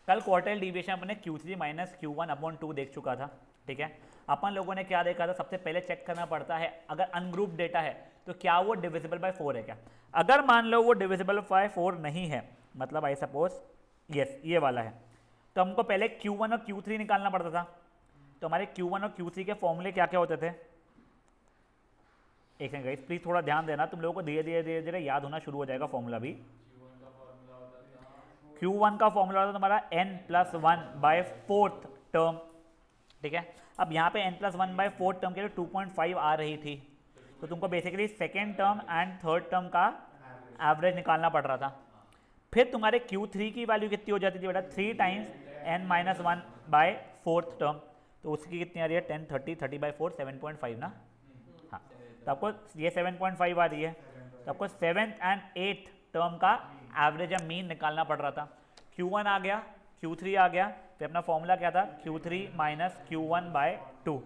कल quartile deviation अपने Q3 minus Q1 upon 2 देख चुका था, ठीक है। अपन लोगों ने क्या देखा था, सबसे पहले चेक करना पड़ता है अगर अनग्रुप डेटा है तो क्या वो डिविजिबल बाय 4 है क्या। अगर मान लो वो डिविजिबल बाय 4 नहीं है, मतलब आई सपोज यस ये वाला है, तो हमको पहले Q1 और Q3 निकालना पड़ता था। तो हमारे Q1 और Q3 के फॉर्मूले क्या क्या होते थे, एक सेकंड गाइस प्लीज थोड़ा ध्यान देना, तुम लोगों को धीरे धीरे धीरे धीरे याद होना शुरू हो जाएगा फॉर्मूला भी। Q1 का फॉर्मूला होता था तुम्हारा n+1/4 टर्म, ठीक है। अब यहाँ पे n+1/4 टर्म के लिए 2.5 आ रही थी, तो तुमको basically second term and third term का एवरेज निकालना पड़ रहा था। फिर तुम्हारे Q3 की वैल्यू कितनी हो जाती थी बेटा, 3 टाइम्स n-1/4 टर्म, तो उसकी कितनी आ रही है 10, 30, 30/4 7.5 ना। हाँ, तो आपको ये 7.5 आ रही है, तो आपको 7th एंड 8th टर्म का एवरेज या मीन निकालना पड़ रहा था। Q1 आ गया, Q3 आ गया, फिर अपना फॉर्मूला क्या था Q3 माइनस Q1/2,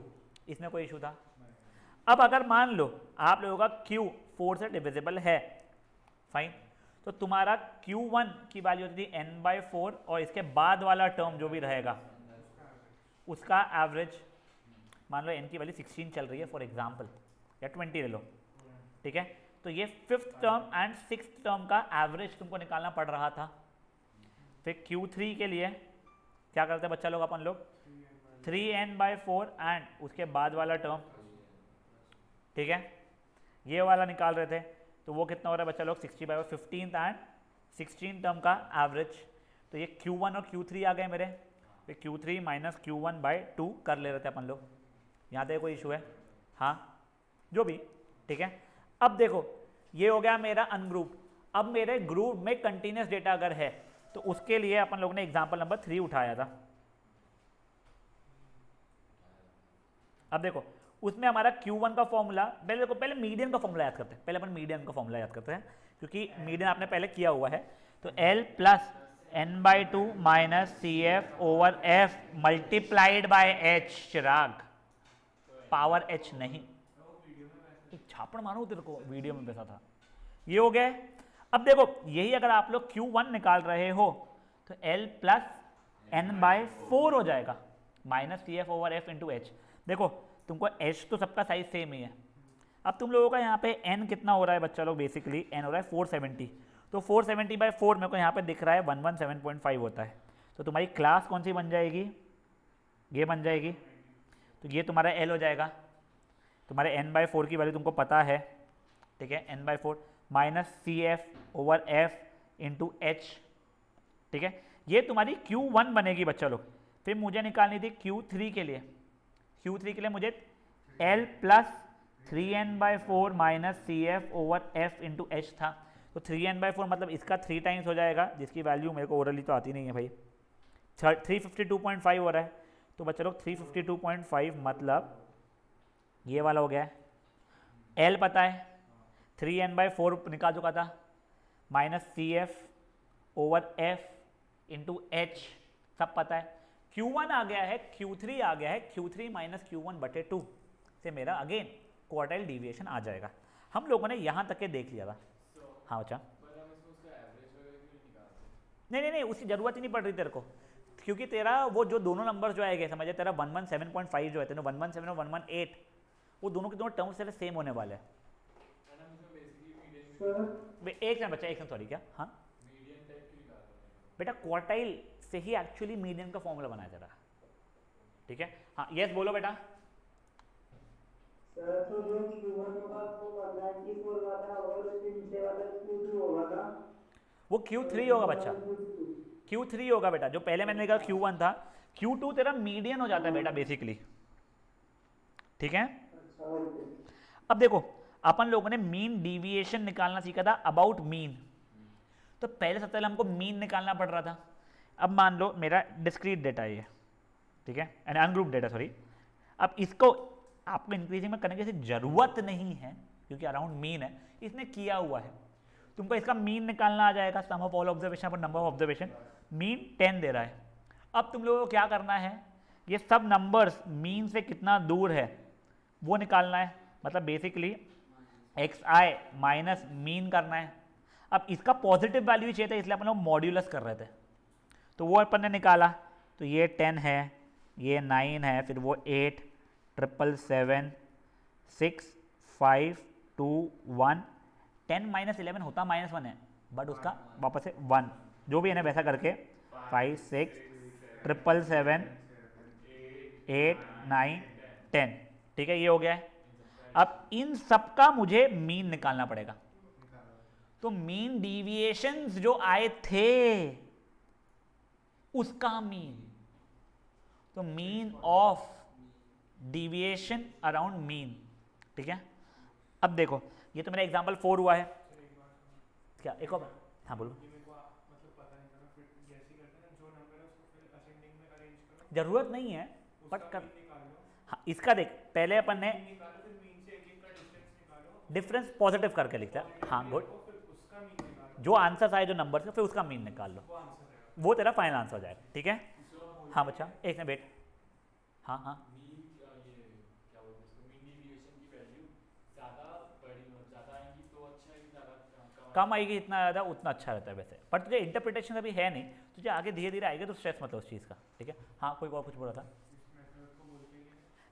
इसमें कोई इशू था। अब अगर मान लो आप लोगों का Q 4 से डिविजिबल है, फाइन, तो तुम्हारा Q1 की वैल्यू होती थी n/4 और इसके बाद वाला टर्म जो भी रहेगा उसका एवरेज, मान लो n की वैल्यू 16 चल रही है फॉर एग्जांपल, या 20 ले लो, ठीक है। तो ये 5th term and 6th term का एवरेज तुमको निकालना पड़ रहा था। फिर Q3 के लिए क्या करते हैं बच्चा लोग, अपन लोग 3n/4 एंड उसके बाद वाला टर्म, ठीक है, ये वाला निकाल रहे थे, तो वो कितना हो रहा है बच्चा लोग 60/4, 15th एंड 16 टर्म का एवरेज। तो ये Q1 और Q3 आ गए मेरे, फिर Q3 माइनस Q1/2 कर ले रहे थे अपन लोग। यहाँ तक कोई इशू है, हाँ जो भी, ठीक है। अब देखो ये हो गया मेरा अनग्रुप। अब मेरे ग्रुप में कंटिन्यूस डेटा अगर है तो उसके लिए अपन लोग ने एग्जांपल नंबर 3 उठाया था। अब देखो उसमें हमारा Q1 का फॉर्मूला, पहले मीडियन का फॉर्मूला याद करते हैं, पहले अपन मीडियन का फॉर्मूला याद करते हैं क्योंकि मीडियन आपने पहले किया हुआ है। तो L plus n/2 minus CF/F multiplied by H, Chirag power H नहीं, छापड़ मानो तेरे को, वीडियो में वैसा था। ये हो गया। अब देखो यही अगर आप लोग Q1 निकाल रहे हो तो L प्लस n/4 हो जाएगा माइनस CF/F इंटू H। देखो तुमको H तो सबका साइज सेम ही है। अब तुम लोगों का यहाँ पे n कितना हो रहा है बच्चा लोग, बेसिकली n हो रहा है 470, तो 470/4 मेरे को यहाँ पे दिख रहा है 117.5 होता है। तो तुम्हारी क्लास कौन सी बन जाएगी, ये बन जाएगी, तो ये तुम्हारा L हो जाएगा। तुम्हारे n/4 की वैल्यू तुमको पता है, ठीक है, n/4 minus CF/F into H, ठीक है। ये तुम्हारी Q1 बनेगी बच्चा लोग। फिर मुझे निकालनी थी Q3 के लिए, Q3 के लिए मुझे L plus 3n/4 minus CF/F into H था। तो 3n/4 मतलब इसका 3 टाइम्स हो जाएगा, जिसकी वैल्यू मेरे को ओरली तो आती नहीं है भाई, 352.5 हो रहा है। तो बच्चा लोग 352.5 मतलब ये वाला हो गया है। L पता है, 3n/4 निकाल चुका था, माइनस CF/F इंटू H सब पता है। Q1 आ गया है, Q3 आ गया है, Q3 माइनस Q1/2 से मेरा अगेन क्वार्टाइल डिविएशन आ जाएगा। हम लोगों ने यहाँ तक के देख लिया था। हाँ बच्चा, नहीं नहीं नहीं उसकी जरूरत ही नहीं पड़ रही तेरे को, क्योंकि तेरा वो जो दोनों नंबर जो आएंगे समझे, तेरा 117.5 जो है, तेरा 117 और 118, वो दोनों के दोनों टर्म्स तेरे सेम होने वाले हैं। एक सेकंड बच्चा, एक सेकंड सॉरी, क्या, हाँ बेटा क्वार्टाइल से ही एक्चुअली मीडियन का फॉर्मूला बनाया जा रहा है, ठीक है। हाँ यस बोलो बेटा। सर तो जो Q1 होगा वो 94 वाला और उसके नीचे वाला Q2 होगा ना, वो और Q3 होगा ऊपर बच्चा, वाला Q2। Q3 होगा बेटा, जो पहले मैंने लिखा Q1 था, Q2 तेरा मीडियन हो जाता है बेटा बेसिकली, ठीक है। अच्छा ओके। अब देखो अपन लोगों ने मीन डिविएशन निकालना सीखा था, अबाउट मीन। तो पहले सबसे पहले हमको मीन निकालना पड़ रहा था। अब मान लो मेरा डिस्क्रीट डेटा है ये, ठीक है, एंड अनग्रुप डेटा सॉरी। अब इसको आपको इंक्रीजिंग में करने की जरूरत नहीं है क्योंकि अराउंड मीन है, इसने किया हुआ है। तुमको इसका मीन निकालना आ जाएगा, सम ऑफ ऑल ऑब्जर्वेशन पर नंबर ऑफ ऑब्जर्वेशन, मीन 10 दे रहा है। अब तुम लोगों को क्या करना है, ये सब नंबर्स मीन से कितना दूर है वो निकालना है, मतलब बेसिकली xi माइनस मीन करना है। अब इसका पॉजिटिव वैल्यू चाहिए था, इसलिए अपन लोग मॉड्यूलस कर रहे थे। तो वो अपन ने निकाला, तो ये 10 है, ये 9 है, फिर वो 8 777 6 5 2 1 10 माइनस 11 होता -1 है, बट उसका वापस से 1 जो भी है ना वैसा करके 5 6 777 8 9 10, ठीक है, ये हो गया है। अब इन सब का मुझे मीन निकालना पड़ेगा। तो मीन डिविएशंस जो आए थे उसका मीन, तो mean of deviation around mean, ठीक है। अब देखो ये तो मेरा एग्जांपल 4 हुआ है, क्या एक और, हाँ बोलो। जरूरत नहीं है बट कर, हाँ इसका देख पहले अपन ने डिफरेंस पॉजिटिव करके लिखता है, हाँ गुड, जो आंसर आए जो नंबर से फिर उसका मीन निकाल लो, वो तेरा फाइनल आंसर हो जाएगा, ठीक है। हाँ बच्चा एक मिनट वेट, हाँ हाँ कम आएगी इतना ज़्यादा उतना अच्छा रहता है वैसे, पर तुझे इंटरप्रिटेशन अभी है नहीं, तुझे आगे धीरे धीरे आएगा, तो स्ट्रेस मत लो उस चीज़ का, ठीक है। हाँ कोई और कुछ बोला था,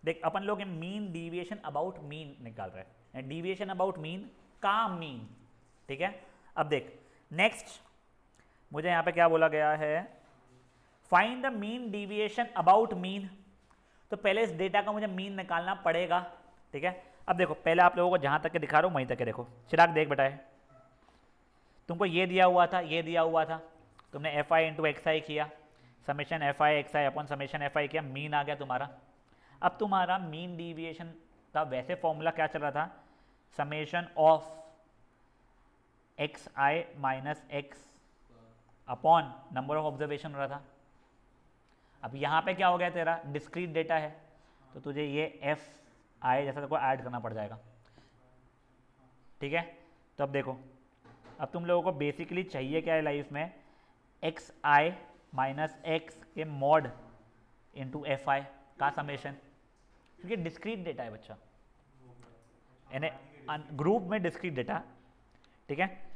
देख अपन लोग मीन डिविएशन अबाउट मीन निकाल रहे हैं, डिविएशन अबाउट मीन का मीन, ठीक है। अब देख नेक्स्ट मुझे यहाँ पे क्या बोला गया है, find the mean deviation about mean, तो पहले इस डेटा का मुझे मीन निकालना पड़ेगा, ठीक है। अब देखो पहले आप लोगों को जहाँ तक के दिखा रहा हूँ वहीं तक के देखो, चिराग देख बेटा है, तुमको ये दिया हुआ था, ये दिया हुआ था, तुमने एफ आई इंटू एक्स आई किया, summation F I X I upon summation F आई किया, मीन आ गया तुम्हारा। अब तुम्हारा मीन डिविएशन का वैसे फॉर्मूला क्या चल रहा था, summation of x I minus x upon number of observation हो रहा था। अब यहाँ पे क्या हो गया, तेरा डिस्क्रीट डेटा है, तो तुझे ये एफ आई जैसा को ऐड करना पड़ जाएगा, ठीक है। तो अब देखो, अब तुम लोगों को बेसिकली चाहिए क्या है लाइफ में, एक्स आई माइनस एक्स के मॉड इंटू एफ आई का समेशन, क्योंकि डिस्क्रीट डेटा है बच्चा, यानी ग्रुप में डिस्क्रीट डेटा, ठीक है।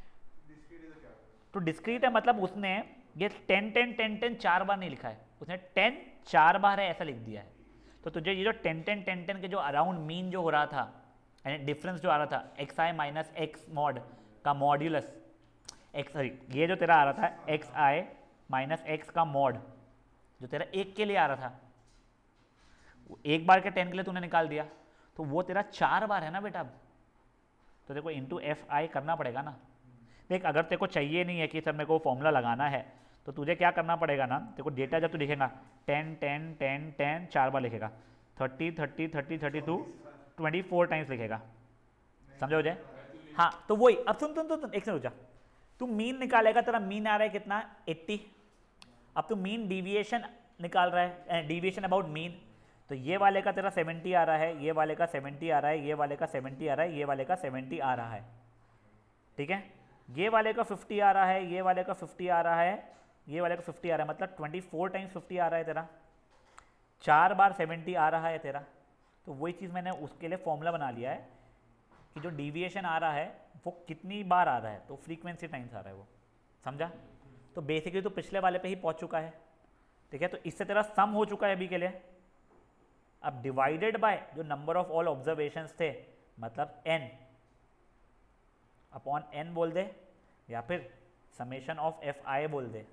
तो डिस्क्रीट है मतलब उसने ये 10 10 10 10 4 बार नहीं लिखा है, उसने 10 4 बार है ऐसा लिख दिया है। तो तुझे ये जो 10 10 10 10 के जो अराउंड मीन जो हो रहा था, यानी डिफरेंस जो आ रहा था एक्स आई माइनस एक्स मॉड का मॉड्यूलस, एक्स सॉरी ये जो तेरा आ रहा था एक्स आई माइनस एक्स का मॉड जो तेरा एक के लिए आ रहा था, वो एक बार के 10 के लिए तूने निकाल दिया, तो वो तेरा 4 बार है ना बेटा, अब तो देखो इंटू एफ आई करना पड़ेगा ना। देख अगर तेरे को चाहिए नहीं है कि सर मेरे को फॉर्मूला लगाना है, तो तुझे क्या करना पड़ेगा ना, तेरे को डेटा जब तू लिखेगा 10 10 10 10 4 बार लिखेगा, 30 30 30 32 24 टाइम्स लिखेगा, समझो मुझे। हाँ तो वही, अब सुन सुन सुन एक से रुक जा, तू मीन निकालेगा, तेरा मीन आ रहा है कितना 80, अब तू मीन डिविएशन निकाल रहा है, डिविएशन अबाउट मीन, तो ये वाले का तेरा 70 आ रहा है, ये वाले का 70 आ रहा है, ये वाले का 70 आ रहा है, ये वाले का 70 आ रहा है, ठीक है। ये वाले का 50 आ रहा है, ये वाले का 50 आ रहा है, ये वाले का 50 आ रहा है, मतलब 24 टाइम्स 50 आ रहा है तेरा, 4 बार 70 आ रहा है तेरा। तो वही चीज़ मैंने उसके लिए फॉर्मूला बना लिया है कि जो डिविएशन आ रहा है वो कितनी बार आ रहा है, तो फ्रीक्वेंसी टाइम्स आ रहा है वो, समझा। तो बेसिकली तो पिछले वाले पे ही पहुंच चुका है, ठीक है। तो इससे तेरा सम हो चुका है अभी के लिए। अब डिवाइडेड बाय जो नंबर ऑफ ऑल ऑब्जर्वेशंस थे, मतलब n अपॉन n बोल दे, या फिर समेशन ऑफ एफ आई बोल दे,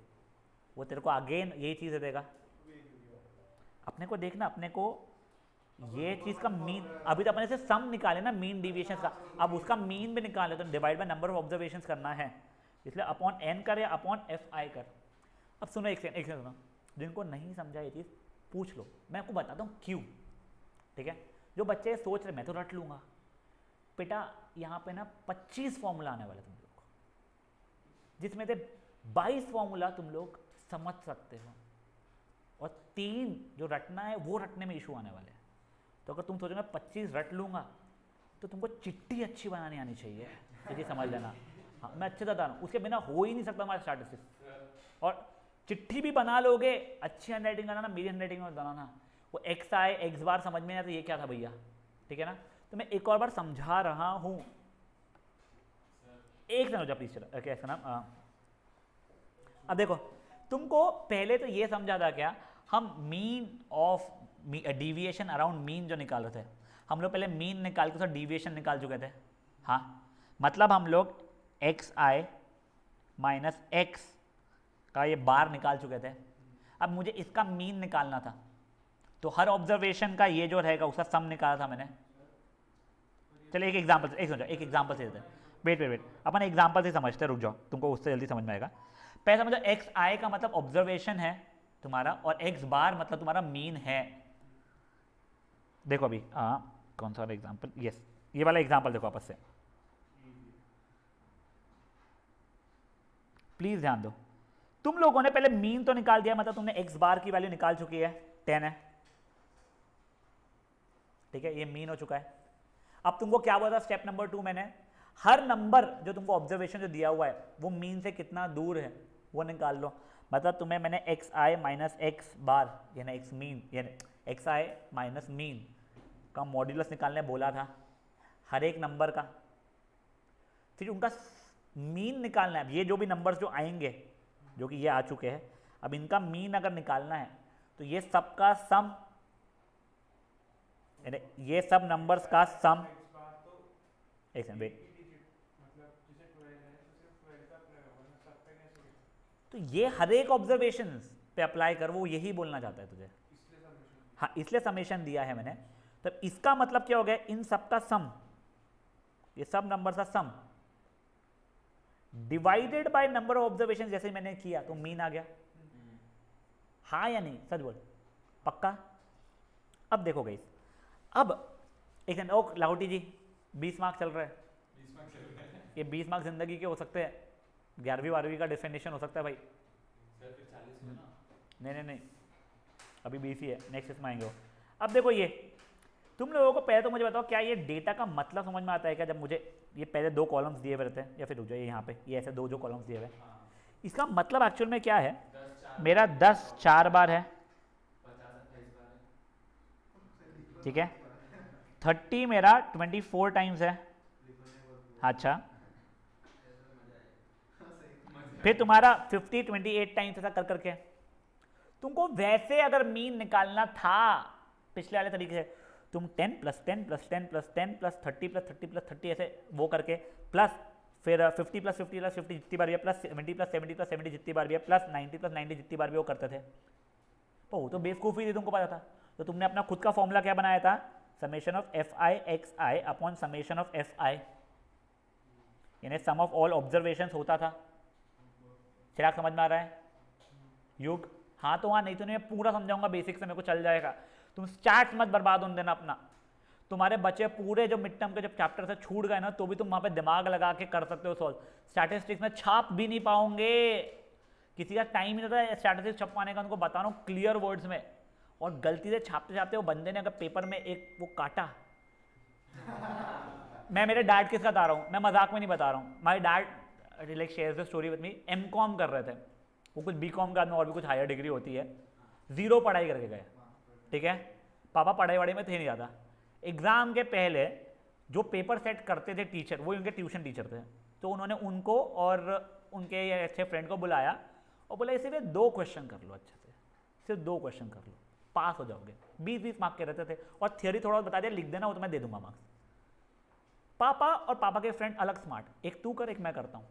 वो तेरे को अगेन यही चीज़ देगा। अपने को देखना, अपने को ये चीज़ का मीन, अभी तो अपने से सम निकाले ना मीन डिविएशन का, अब उसका मीन भी निकाले, तो divide by number of observations करना है, इसलिए अपॉन n कर या अपॉन एफ आई कर। अब सुनो एक सेकंड सुनो, जिनको नहीं समझा ये चीज़ पूछ लो, मैं आपको बताता हूँ क्यों, ठीक है। जो बच्चे सोच रहे मैं तो रट लूँगा, बेटा यहाँ पे ना 25 फॉर्मूला आने वाले तुम लोग को, जिसमें से 22 फॉर्मूला तुम लोग समझ सकते हो, और 3 जो रटना है वो रटने में इशू आने वाले हैं। तो अगर तुम सोचोगे 25 रट लूँगा, तो तुमको चिट्ठी अच्छी बनानी आनी चाहिए, ये समझ लेना। हाँ मैं अच्छे से बता रहा हूँ, उसके बिना हो ही नहीं सकता हमारा स्टैटिस्टिक्स। और चिट्ठी भी बना लोगे, अच्छी हैंड राइटिंग बनाना, मेरी हैंड राइटिंग में बनाना, वो एक्स आई एक्स बार समझ में नहीं आता ये क्या था भैया, ठीक है ना। तो मैं एक और बार समझा रहा हूँ, एक सेकंड हो जा प्लीज, चला कैसा नाम। अब देखो तुमको पहले तो ये समझा था क्या, हम mean of deviation around mean जो निकाल रहे थे, हम लोग पहले मीन निकाल के डिविएशन निकाल चुके थे। हाँ, मतलब हम लोग एक्स आई माइनस एक्स का ये बार निकाल चुके थे। अब मुझे इसका मीन निकालना था, तो हर ऑब्जर्वेशन का ये जो रहेगा उसका सम निकाला था मैंने। चलिए एक एग्जांपल से देते हैं। वेट अपन एग्जांपल से समझते हैं, रुक जाओ, तुमको उससे जल्दी समझ में आएगा। पहले समझो एक्स आई का मतलब ऑब्जर्वेशन है तुम्हारा, और एक्स बार मतलब तुम्हारा मीन है। देखो अभी कौन सा वाला एग्जांपल, यस ये वाला एग्जांपल देखो आपस से, प्लीज ध्यान दो। तुम लोगों ने पहले मीन तो निकाल दिया, मतलब तुमने एक्स बार की वैल्यू निकाल चुकी है, 10 है, ठीक है, ये मीन हो चुका है। अब तुमको क्या बोला था स्टेप नंबर 2, मैंने हर नंबर जो तुमको ऑब्जर्वेशन जो दिया हुआ है वो मीन से कितना दूर है वो निकाल लो। मतलब तुम्हें मैंने एक्स आई माइनस एक्स बार यानी एक्स मीन यानी एक्स आई माइनस मीन का मॉड्यूलस निकालने बोला था हर एक नंबर का, फिर उनका मीन निकालना है। ये जो भी नंबर्स जो आएंगे, जो कि ये आ चुके हैं, अब इनका मीन अगर निकालना है तो ये सबका सम, ये सब नंबर्स का सम, एक सेकंड वेट, तो ये हर एक ऑब्जर्वेशन पे अप्लाई कर, वो यही बोलना चाहता है तुझे। हाँ, इसलिए समेशन दिया है मैंने। तो इसका मतलब क्या हो गया, इन सब का सम, ये सब नंबर्स का सम divided by number of observation, जैसे मैंने किया तो मीन आ गया। हाँ या नहीं, सच बोल, पक्का? अब देखो गाइस, अब एक सेकंड, ओ लाहौटी जी 20 मार्क्स चल रहे हैं, ये 20 मार्क्स जिंदगी के हो सकते हैं, 11वीं 12वीं का डिफिनेशन हो सकता है भाई। नहीं, अभी 20 ही है, नेक्स्ट इसमें आएंगे। अब देखो ये तुम लोगों को पहले तो मुझे बताओ, क्या ये डेटा का मतलब समझ में आता है क्या? जब मुझे ये पहले 2 कॉलम्स दिए हुए रहते हैं, या फिर रुक जाइए यहाँ पे, ये ऐसे 2 जो कॉलम्स दिए हुए हैं, इसका मतलब एक्चुअल में क्या है? मेरा 10 4 बार है, ठीक है, 30 मेरा 24 टाइम्स है। अच्छा, फिर तुम्हारा 50 28 टाइम्स ऐसा कर करके। तुमको वैसे अगर मीन निकालना था पिछले वाले तरीके से, तुम 10 + 10 + 10 + 10 + 30 + 30 + 30 ऐसे वो करके, प्लस फिर 50 + 50 + 50 जितनी बार भी है, प्लस 70 + 70 + 70 जितनी बार भी है, प्लस 90 + 90 जितनी बार भी वो करते थे। तो वो तो बेवकूफ़ी थी, तुमको पता था। तो तुमने अपना खुद का फॉर्मूला क्या बनाया था? Summation of F I X I upon summation of F आई, यानी सम ऑफ ऑल ऑब्जर्वेशंस होता था। चिराग समझ में आ रहा है? युग हाँ तो हाँ, नहीं तो नहीं मैं पूरा समझाऊंगा बेसिक से, मेरे को चल जाएगा। तुम स्टार्ट मत बर्बाद होने देना अपना। तुम्हारे बच्चे पूरे जो मिड टर्म के जब चैप्टर से छूट गए ना, तो भी तुम वहाँ पे दिमाग लगा के कर सकते हो सॉल्व। स्टैटिस्टिक्स में छाप भी नहीं पाओगे, किसी का टाइम ही नहीं होता स्टैटिस्टिक्स छपवाने का। उनको बता रहा हूँ क्लियर वर्ड्स में, और गलती से छापते छापते वो बंदे ने अगर पेपर में एक वो काटा मैं मेरे डैड के साथ आ रहा हूँ, मैं मजाक में नहीं बता रहा हूँ। My dad like share the story with me, M.Com कर रहे थे वो, कुछ बी.कॉम का और भी कुछ हायर डिग्री होती है, 0 पढ़ाई करके गए, ठीक है। पापा पढ़ाई वढ़ाई में थे नहीं ज़्यादा। एग्ज़ाम के पहले जो पेपर सेट करते थे टीचर, वो उनके ट्यूशन टीचर थे, तो उन्होंने उनको और उनके ये अच्छे फ्रेंड को बुलाया और बोला इसे में 2 क्वेश्चन कर लो अच्छे से, सिर्फ 2 क्वेश्चन कर लो, पास हो जाओगे। 20-20 मार्क के रहते थे, और थियोरी थोड़ा बता दिया, लिख देना वो तो मैं दे दूंगा मार्क्स। पापा और पापा के फ्रेंड अलग स्मार्ट, एक तू कर एक मैं करता हूँ।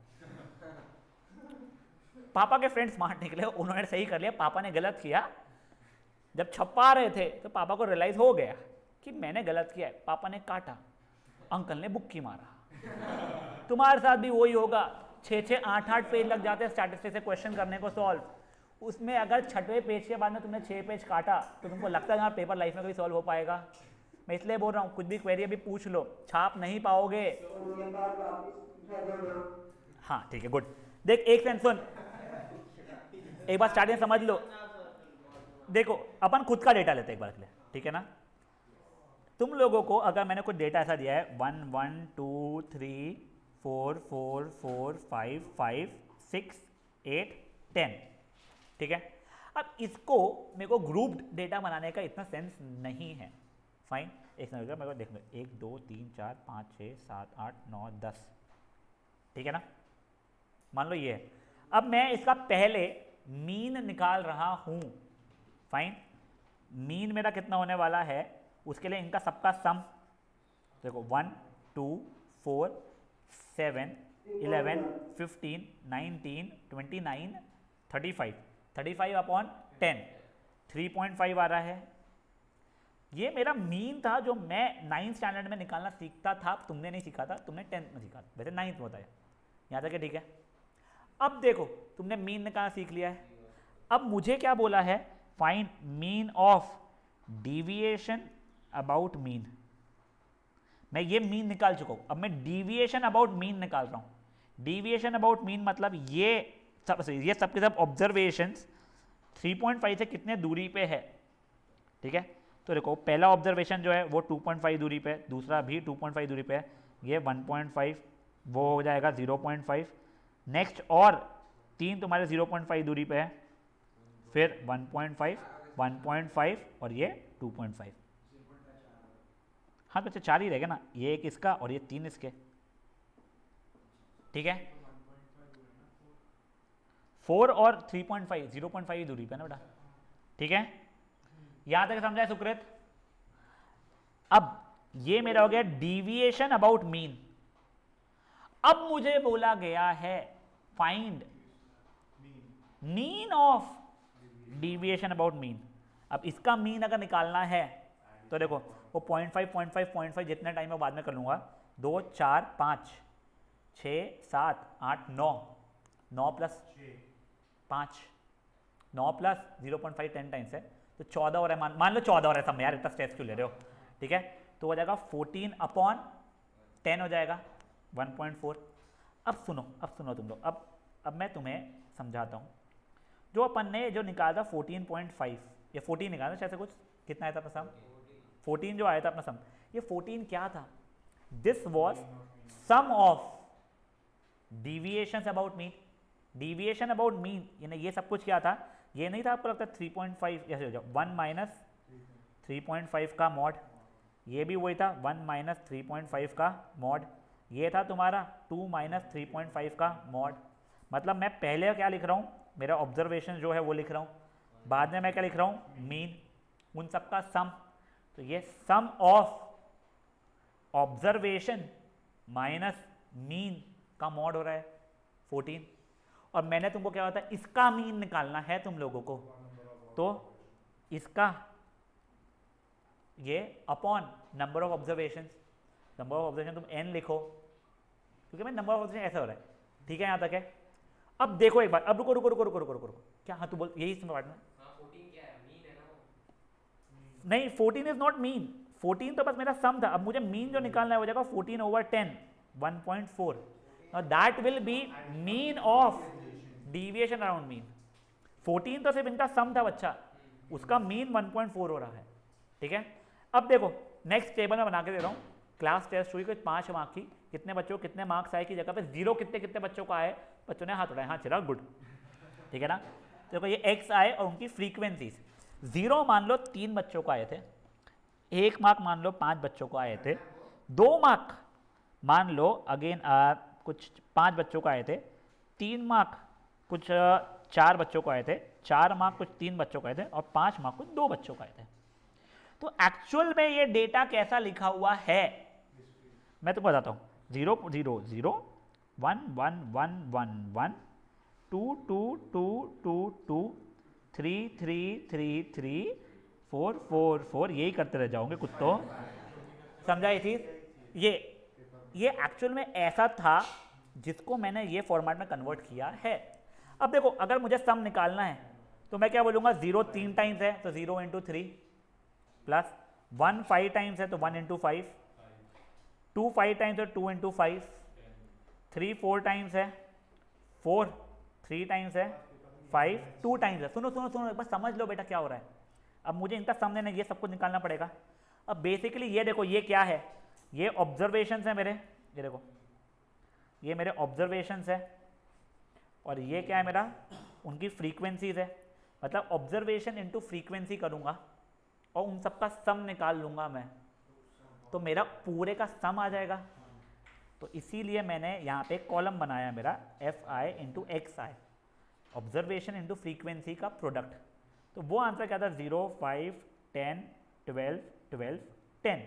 पापा के फ्रेंड स्मार्ट निकले, उन्होंने सही कर लिया, पापा ने गलत किया। जब छपा रहे थे तो पापा को रियलाइज हो गया कि मैंने गलत किया है, पापा ने काटा, अंकल ने बुक्की मारा। तुम्हारे साथ भी वही होगा, 6-6 8-8 पेज लग जाते हैं स्टैटिस्टिक्स से क्वेश्चन करने को सॉल्व। उसमें अगर 6वें पेज के बाद में तुमने 6 पेज काटा तो तुमको लगता है यार पेपर लाइफ में कभी सॉल्व हो पाएगा? मैं इसलिए बोल रहा हूँ, कुछ भी क्वेरी अभी पूछ लो, छाप नहीं पाओगे। हाँ ठीक है, गुड। देख एक सेकंड सुन, एक बार स्टार्टिंग समझ लो। देखो अपन खुद का डेटा लेते हैं एक बार के लिए, ठीक है ना। तुम लोगों को अगर मैंने कुछ डेटा ऐसा दिया है 1 1 2 3 4 4 4 5 5 6 8 10, ठीक है। अब इसको मेरे को ग्रुप्ड डेटा बनाने का इतना सेंस नहीं है, फाइन। एक सेकंड मेरे को देखो, 1 2 3 4 5 6 7 8 9 10, ठीक है ना। मान लो ये है। अब मैं इसका पहले मीन निकाल रहा हूं, फाइन, मीन मेरा कितना होने वाला है, उसके लिए इनका सबका सम देखो 1 2 4 7 11 15 19 29 35 35 अपॉन 10 3.5 आ रहा है। ये मेरा मीन था जो मैं 9th स्टैंडर्ड में निकालना सीखता था, तुमने नहीं सीखा था, तुमने 10th में सीखा था, वैसे 9th में होता है। यहाँ तक ठीक है। अब देखो तुमने मीन निकालना सीख लिया है, अब मुझे क्या बोला है, find mean of deviation about mean. मैं ये मीन निकाल चुका हूं, अब मैं डिविएशन अबाउट मीन निकाल रहा हूं। डिविएशन अबाउट मीन मतलब ये सब के सब ऑब्जर्वेशंस 3.5 से कितने दूरी पे है, ठीक है। तो देखो पहला ऑब्जर्वेशन जो है वो 2.5 दूरी पे है, दूसरा भी 2.5 दूरी पे है, ये 1.5, वो हो जाएगा 0.5, नेक्स्ट और 3 तुम्हारे 0.5 दूरी पे है, फिर 1.5 1.5 और ये 2.5। हाँ तो अच्छा 4 ही रहेगा ना, ये एक इसका और ये 3 इसके, ठीक है। 4 और 3.5 0.5 ही दूरी पे ना बेटा, ठीक है। यहां तक समझा है सुकृत। अब ये मेरा हो गया डिविएशन अबाउट मीन। अब मुझे बोला गया है find mean of deviation about mean. अब इसका मीन अगर निकालना है तो देखो वो 0.5 जितने टाइम में बाद में कर लूंगा, 2 4 5 6 7 8 9 9 प्लस 5 9 प्लस 0.5 10 टाइम्स है तो 14 हो रहा है, मान लो 14 हो रहा है सब, यार इतना स्ट्रेस क्यों ले रहे हो, ठीक है। तो हो जाएगा 14 अपॉन 10 हो जाएगा 1.4। अब सुनो तुम लोग, अब मैं तुम्हें समझाता हूँ। जो अपन ने जो निकाला था 14.5 या 14 निकाला शायद से कुछ, कितना आया था अपना सम, 14 जो आया था अपना सम, ये 14 क्या था, this was some of deviation about mean. Deviation about mean यानी ये सब कुछ क्या था, ये नहीं था आपको लगता 3.5 ऐसे हो जाओ 1 माइनस 3.5 का मॉड, ये भी वही था 1 माइनस 3.5 का मॉड, ये था तुम्हारा 2 माइनस 3.5 का मॉड। मतलब मैं पहले क्या लिख रहा हूँ, मेरा ऑब्जर्वेशन जो है वो लिख रहा हूँ, बाद में मैं क्या लिख रहा हूँ, मीन, उन सब का सम। तो ये सम ऑफ ऑब्जर्वेशन माइनस मीन का मॉड हो रहा है 14। और मैंने तुमको क्या होता है इसका मीन निकालना है तुम लोगों को, तो इसका ये upon number of observation, number of observation तुम n लिखो क्योंकि मैं नंबर ऑफ ऑब्जर्वेशन ऐसा हो रहा है, ठीक है। यहां तक है। अब देखो एक बार, अब रुको रुको रुको रुको रुको रुको रुको, क्या हाँ तू बोल यही इसमें पार्ट में, 14 क्या है, मीन है ना वो। नहीं 14 इज नॉट मीन, 14 तो बस मेरा सम था। अब मुझे मीन जो निकालना है हो जाएगा 14 over 10 1.4। Now that will be mean of deviation around mean. 14 तो सिर्फ इनका सम था बच्चा, उसका मीन 1.4 हो रहा है, ठीक है। अब देखो नेक्स्ट टेबल में बना के दे रहा हूँ, क्लास टेस्ट हुई कोई 5 मार्क की, कितने बच्चों को कितने मार्क्स आए की जगह पे 0 कितने कितने बच्चों को आए, बच्चों ने हाथ उठाए, हाँ चिराग गुड, ठीक है ना। देखो ये x आए और उनकी फ्रीक्वेंसीज 0 मान लो 3 बच्चों को आए थे, 1 मार्क मान लो 5 बच्चों को आए थे, 2 मार्क मान लो अगेन कुछ 5 बच्चों को आए थे, 3 मार्क कुछ 4 बच्चों को आए थे, 4 मार्क कुछ 3 बच्चों को आए थे और 5 मार्क कुछ 2 बच्चों को आए थे। तो एक्चुअल में ये डेटा कैसा लिखा हुआ है मैं तुमको बताता हूँ, 0 0 0 1 1 1 1 1 2 2 2 2 2 3 3 3 3 4 4 4, यही करते रह जाओगे कुत्तों, समझा ये चीज। ये एक्चुअल में ऐसा था जिसको मैंने ये फॉर्मेट में कन्वर्ट किया है। अब देखो अगर मुझे सम निकालना है तो मैं क्या बोलूँगा, 0 3 टाइम्स है तो 0 इंटू 3 प्लस 1 5 टाइम्स है तो 1 इंटू 5, 2 5 टाइम्स है 2 इंटू 5, 3 4 टाइम्स है 4, 3 टाइम्स है 5, 2 टाइम्स है। सुनो सुनो सुनो एक बार समझ लो बेटा क्या हो रहा है। अब मुझे इनका सम देना ये सब कुछ निकालना पड़ेगा। अब बेसिकली ये देखो ये क्या है, ये ऑब्जर्वेशंस है मेरे, ये देखो ये मेरे ऑब्जर्वेशंस है और ये क्या है मेरा उनकी फ्रीक्वेंसीज है। मतलब ऑब्जर्वेशन इंटू फ्रीक्वेंसी करूँगा और उन सब का सम निकाल लूँगा मैं, तो मेरा पूरे का सम आ जाएगा। तो इसीलिए मैंने यहाँ पे कॉलम बनाया मेरा F I into x I. Observation into frequency का प्रोडक्ट। तो वो आंसर क्या था 0, 5, 10, 12, 12, 10।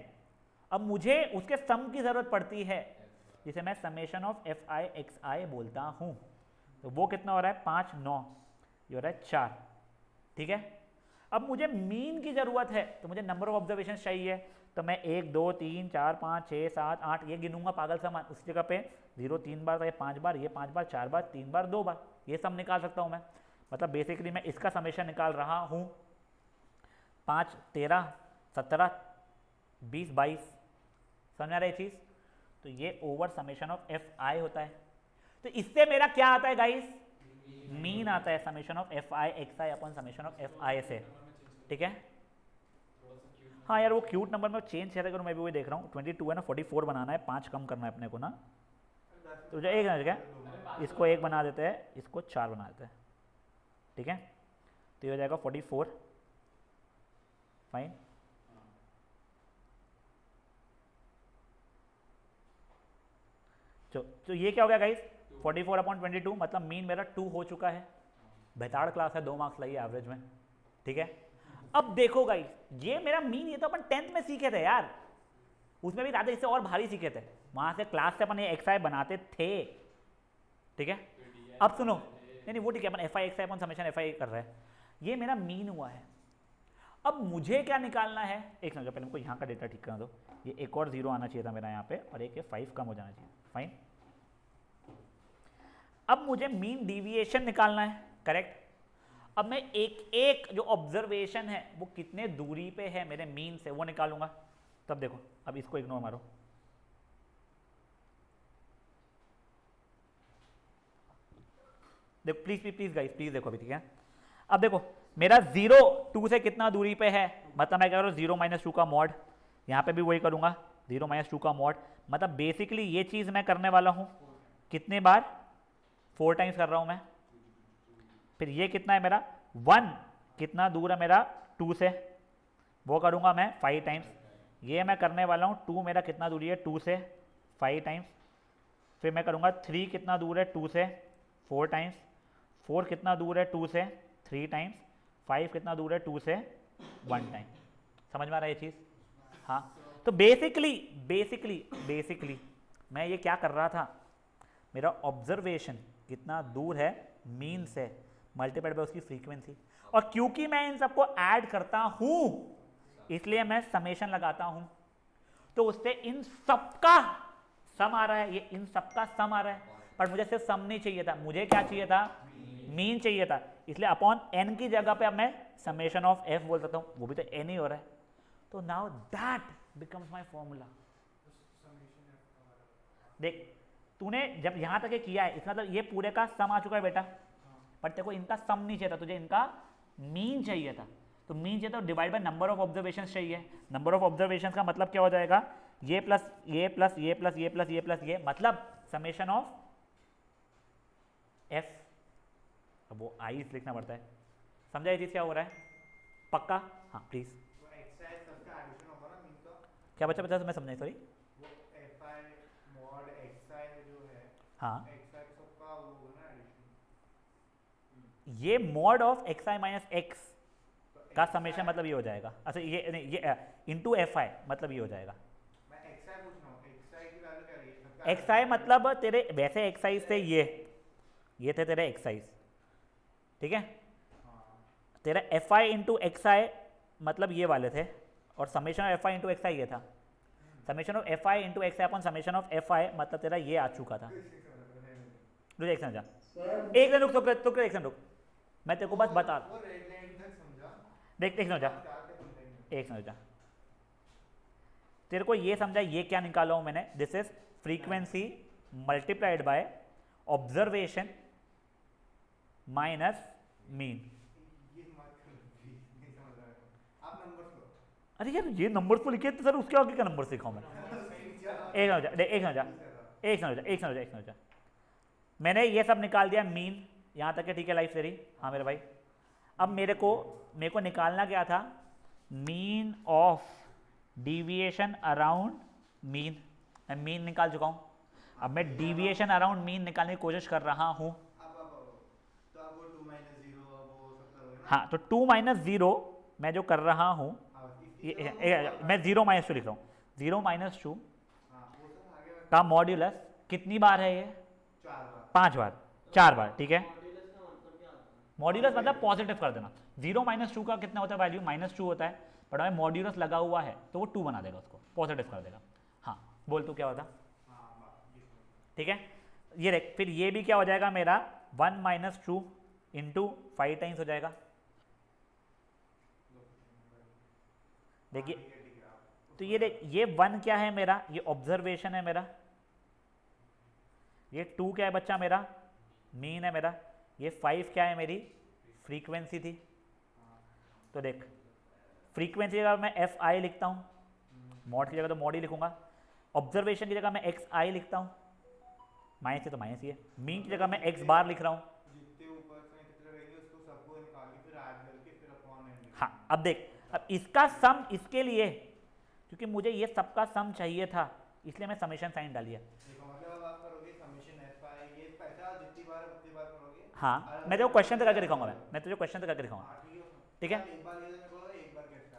अब मुझे उसके सम की ज़रूरत पड़ती है जिसे मैं summation of F I X I बोलता हूँ। तो वो कितना हो रहा है 5, 9, ये हो रहा है 4। ठीक है, अब मुझे मीन की ज़रूरत है तो मुझे नंबर ऑफ ऑब्जर्वेशन चाहिए। तो मैं 1, 2, 3, 4, 5, 6, 7, 8 ये गिनूंगा पागल समान। उस जगह पे 0 3 बार, ये 5 बार, ये 5 बार, 4 बार, 3 बार, 2 बार, ये सब निकाल सकता हूँ मैं। मतलब बेसिकली मैं इसका समेशन निकाल रहा हूँ 5, 13, 17, 20, 22। समझ आ रहा है चीज़? तो ये ओवर समेशन ऑफ एफ आई होता है। तो इससे मेरा क्या आता है गाइस? मीन आता है, summation of F I X I upon summation of F आई से। ठीक है, हाँ यार वो क्यूट नंबर में चेंज कैसे करूँ मैं भी वही देख रहा हूँ। 22 है ना, 44 बनाना है, 5 कम करना है अपने को ना। तो जो एक क्या, इसको 1 बना देते हैं, इसको 4 बना देते हैं। ठीक है, तो ये हो जाएगा 44। फाइन, तो ये क्या हो गया गाइस? 44 अपॉन 22 मतलब मीन मेरा 2 हो चुका है। बेताड़ क्लास है, 2 मार्क्स लाइए एवरेज में। ठीक है, अब देखो गाइस, ये मेरा मीन ये तो अपन 10th में सीखे थे यार, उसमें भी राधे इससे और भारी सीखे थे। वहां से क्लास से अपन ये एक्स आई बनाते थे। ठीक है, अब सुनो, नहीं वो ठीक है, अपन एफ आई एक्स आई अपन समेशन एफ आई कर रहे हैं। ये मेरा मीन हुआ है। अब मुझे क्या निकालना है? एक मिनट, पहले हमको यहाँ का डेटा ठीक करना दो। ये एक और 0 आना चाहिए था मेरा यहाँ पे, और एक 5 कम हो जाना चाहिए। फाइन, अब मुझे मीन डिविएशन निकालना है, करेक्ट। अब मैं एक एक जो ऑब्जर्वेशन है वो कितने दूरी पे है मेरे मीन से वो निकालूंगा। तब देखो, अब इसको इग्नोर मारो। देखो please please please guys, please देखो अभी। ठीक है, अब देखो मेरा 0 2 से कितना दूरी पे है, मतलब मैं कह रहा हूँ 0 - 2 का मॉड। यहाँ पे भी वही करूँगा, 0 - 2 का मॉड। मतलब बेसिकली ये चीज़ मैं करने वाला हूँ कितने बार? 4 टाइम्स कर रहा हूँ मैं। फिर ये कितना है मेरा 1, कितना दूर है मेरा 2 से, वो करूँगा मैं 5 टाइम्स। ये मैं करने वाला हूँ 2 मेरा कितना दूरी है 2 से, 5 टाइम्स। फिर मैं करूँगा 3 कितना दूर है 2 से, 4 टाइम्स। 4 कितना दूर है 2 से, 3 टाइम्स। 5 कितना दूर है 2 से, 1 टाइम। समझ में आ रहा है ये चीज़? हाँ, तो बेसिकली मैं ये क्या कर रहा था, मेरा ऑब्जर्वेशन कितना दूर है मीन से मल्टीप्लाइड बाय उसकी फ्रीक्वेंसी, और क्योंकि मैं इन सबको ऐड करता हूं इसलिए मैं समेशन लगाता हूं। तो उससे इन सबका सम आ रहा है, ये इन सबका सम आ रहा है। पर मुझे सिर्फ सम नहीं चाहिए था, मुझे क्या चाहिए था? मीन चाहिए था। इसलिए अपॉन n की जगह पे अब मैं समेशन ऑफ f बोल सकता हूं, वो भी तो n ही हो रहा है। तो now that becomes my formula. देख तूने जब यहां तक ये किया है, इसका मतलब ये पूरे का सम आ चुका है बेटा, पर तेरे को इनका सम नहीं चाहिए था, तुझे इनका मीन चाहिए था। तो मीन चाहिए तो divide by number of observation चाहिए। नंबर ऑफ ऑब्जर्वेशन का मतलब क्या हो जाएगा? ये प्लस ये प्लस ये प्लस ये प्लस ये प्लस ये, मतलब समेशन ऑफ एफ। अब वो आई लिखना पड़ता है। समझा ये चीज क्या हो रहा है? पक्का? हाँ प्लीज। क्या बच्चा बच्चा मैं समझा, सॉरी। हाँ, ये mod of x I minus X का समेशन मतलब ये हो जाएगा। अच्छा ये नहीं, ये इंटू एफ आई मतलब ये हो जाएगा। एक्स आई मतलब तेरे वैसे एक्साइज थे ये थे तेरे एक्साइज, ठीक है। तेरा F I into x I मतलब ये वाले थे, और summation of F I into x I ये था। Summation of F I into x I upon summation of F I मतलब तेरा ये आ चुका था। रुक एक समझा, एक रुक रुक एक रुक, मैं तेरे को बस बता देख एक समझा, एक समझा तेरे को ये समझा ये क्या निकाला हूं मैंने। This is frequency multiplied by observation minus mean. अरे यार ये नंबर तो लिखे तो सर उसके आगे का नंबर सिखाऊं मैं? एक समझा मैंने ये सब निकाल दिया मीन यहाँ तक है, ठीक है लाइफ तेरी। हाँ मेरे भाई, अब मेरे को निकालना क्या था? Mean of deviation around mean. मैं मीन निकाल चुका हूँ, अब मैं डिविएशन अराउंड मीन निकालने की कोशिश कर रहा हूँ। हाँ, तो 2 माइनस 0 मैं जो कर रहा हूँ मैं 0 माइनस 2 लिख रहा हूँ। 0 माइनस 2 का मॉड्यूलस कितनी बार है ये? 5 बार, 4 बार, ठीक है। मॉड्यूलस मतलब पॉजिटिव कर देना। 0 माइनस 2 का कितना होता है वैल्यू? -2 होता है, बट हमें मॉड्यूलस लगा हुआ है तो वो 2 बना देगा, उसको पॉजिटिव कर देगा। हाँ बोल तू क्या होता? ठीक है, ये देख, फिर ये भी क्या हो जाएगा मेरा 1 माइनस 2 इंटू 5 टाइम्स हो जाएगा। देखिए, तो ये देख, ये 1 क्या है मेरा? ये ऑब्जर्वेशन है मेरा। ये 2 क्या है बच्चा मेरा? मीन है मेरा। ये 5 क्या है मेरी? फ्रीक्वेंसी थी। तो देख, फ्रीक्वेंसी की जगह मैं एफ आई लिखता हूँ, मॉड की जगह तो मॉड ही लिखूंगा। ऑब्जर्वेशन की जगह मैं एक्स आई लिखता हूँ, माइनस है तो माइनस ही है। मीन की जगह मैं एक्स बार लिख रहा हूँ। हाँ, अब देख, अब इसका सम इसके लिए, क्योंकि मुझे ये सबका सम चाहिए था, इसलिए मैं समेशन साइन डालिए। हाँ, मैं तो क्वेश्चन से करके दिखाऊंगा, मैं तुझे क्वेश्चन से करके दिखाऊंगा, ठीक है।